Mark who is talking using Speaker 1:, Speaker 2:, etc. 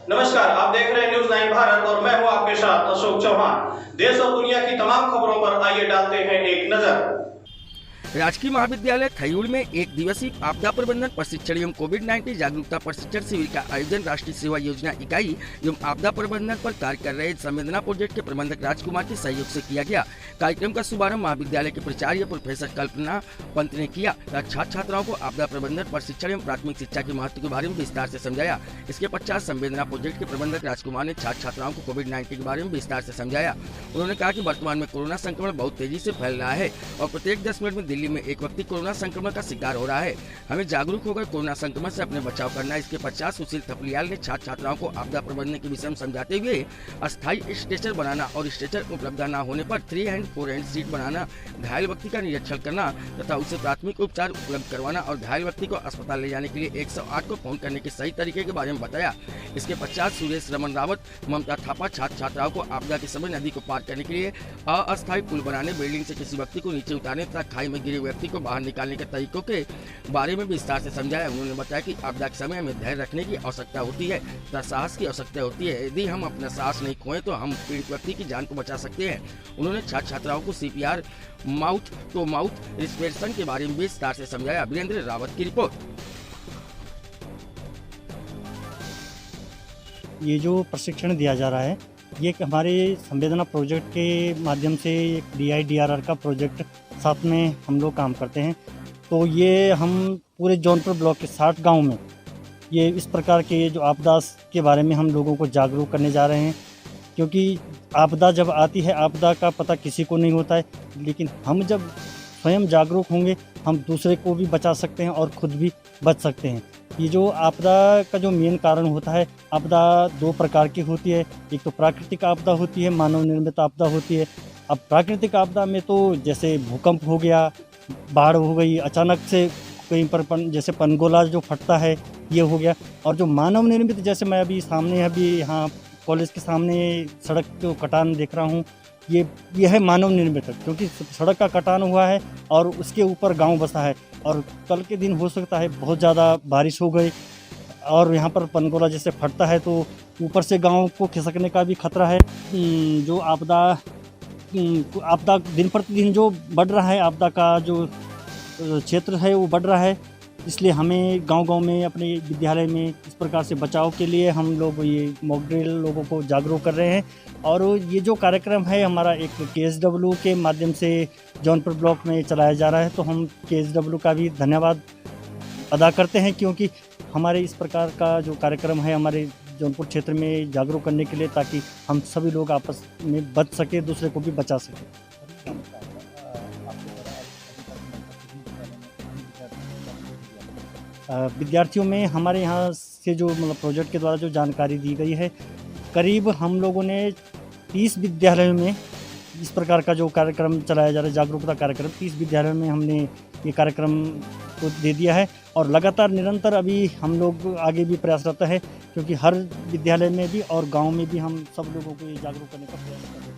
Speaker 1: नमस्कार, आप देख रहे हैं न्यूज़ 9 भारत और मैं हूं आपके साथ अशोक चौहान। देश और दुनिया की तमाम खबरों पर आइए डालते हैं एक नजर।
Speaker 2: राजकीय महाविद्यालय थयूड़ में एक दिवसीय आपदा प्रबंधन प्रशिक्षण एवं कोविड-19 जागरूकता प्रशिक्षण शिविर का आयोजन राष्ट्रीय सेवा योजना इकाई एवं आपदा प्रबंधन पर कार्य कर रहे संवेदना प्रोजेक्ट के प्रबंधक राजकुमार के सहयोग से किया गया। कार्यक्रम का शुभारंभ महाविद्यालय के प्राचार्य प्रोफेसर कल्पना पंत ने किया। छात्र छात्राओं को आपदा प्रबंधन प्रशिक्षण एवं प्राथमिक शिक्षा के महत्व के बारे में विस्तार से समझाया। इसके पश्चात संवेदना प्रोजेक्ट के प्रबंधक राजकुमार ने छात्र छात्राओं को कोविड-19 के बारे में विस्तार से समझाया। उन्होंने कहा कि वर्तमान में कोरोना संक्रमण बहुत तेजी से फैल रहा है और प्रत्येक 10 मिनट में दिल्ली में एक व्यक्ति कोरोना संक्रमण का शिकार हो रहा है। हमें जागरूक होकर कोरोना संक्रमण से अपने बचाव करना। इसके पश्चात सुशील थपलियाल ने छात्र छात्राओं को आपदा प्रबंधन के विषय में समझाते हुए अस्थायी स्ट्रेचर बनाना और स्ट्रेचर उपलब्ध न होने पर 3 हैंड 4 हैंड सीट बनाना, घायल व्यक्ति का निरीक्षण करना तथा उसे प्राथमिक उपचार उपलब्ध करवाना और घायल व्यक्ति को अस्पताल ले जाने के लिए 108 को फोन करने के सही तरीके के बारे में बताया। इसके पश्चात सुरेश रमन रावत, ममता थापा छात्र छात्राओं को आपदा के समय नदी को पार करने के लिए अस्थायी पुल बनाने, बिल्डिंग से किसी व्यक्ति को नीचे उतारने तथा खाई में गिरे व्यक्ति को बाहर निकालने के तरीकों के बारे में विस्तार से समझाया। उन्होंने बताया कि आपदा के समय हमें धैर्य रखने की आवश्यकता होती है तथा साहस की आवश्यकता होती है। यदि हम अपना साहस नहीं खोएं तो हम पीड़ित व्यक्ति की जान को बचा सकते हैं। उन्होंने छात्र छात्राओं को CPR mouth to mouth respiration के बारे में विस्तार से समझाया। वीरेंद्र रावत की रिपोर्ट।
Speaker 3: ये जो प्रशिक्षण दिया जा रहा है ये हमारे संवेदना प्रोजेक्ट के माध्यम से एक DIDRR का प्रोजेक्ट साथ में हम लोग काम करते हैं। तो ये हम पूरे जौनपुर ब्लॉक के 60 गांव में ये इस प्रकार के जो आपदा के बारे में हम लोगों को जागरूक करने जा रहे हैं, क्योंकि आपदा जब आती है आपदा का पता किसी को नहीं होता है, लेकिन हम जब स्वयं जागरूक होंगे हम दूसरे को भी बचा सकते हैं और खुद भी बच सकते हैं। ये जो आपदा का जो मेन कारण होता है, आपदा 2 प्रकार की होती है। एक तो प्राकृतिक आपदा होती है, मानव निर्मित आपदा होती है। अब प्राकृतिक आपदा में तो जैसे भूकंप हो गया, बाढ़ हो गई, अचानक से कहीं पर जैसे पनगोला जो फटता है ये हो गया। और जो मानव निर्मित, जैसे मैं अभी यहाँ कॉलेज के सामने सड़क जो कटान देख रहा हूँ, ये है मानव निर्मित, क्योंकि सड़क का कटान हुआ है और उसके ऊपर गांव बसा है और कल के दिन हो सकता है बहुत ज़्यादा बारिश हो गई और यहाँ पर पनगोला जैसे फटता है तो ऊपर से गांव को खिसकने का भी खतरा है। जो आपदा दिन प्रतिदिन जो बढ़ रहा है, आपदा का जो क्षेत्र है वो बढ़ रहा है, इसलिए हमें गांव-गांव में अपने विद्यालय में इस प्रकार से बचाव के लिए हम लोग ये मॉक ड्रिल लोगों को जागरूक कर रहे हैं। और ये जो कार्यक्रम है हमारा एक KSW के माध्यम से जौनपुर ब्लॉक में चलाया जा रहा है, तो हम KSW का भी धन्यवाद अदा करते हैं, क्योंकि हमारे इस प्रकार का जो कार्यक्रम है हमारे जौनपुर क्षेत्र में जागरूक करने के लिए, ताकि हम सभी लोग आपस में बच सके, दूसरे को भी बचा सके। विद्यार्थियों में हमारे यहाँ से जो प्रोजेक्ट के द्वारा जो जानकारी दी गई है, करीब हम लोगों ने 30 विद्यालयों में इस प्रकार का जो कार्यक्रम चलाया जा रहा है, जागरूकता कार्यक्रम, 30 विद्यालयों में हमने ये कार्यक्रम को दे दिया है और लगातार निरंतर अभी हम लोग आगे भी प्रयासरत है, क्योंकि हर विद्यालय में भी और गांव में भी हम सब लोगों को ये जागरूक करने का प्रयास कर रहे हैं।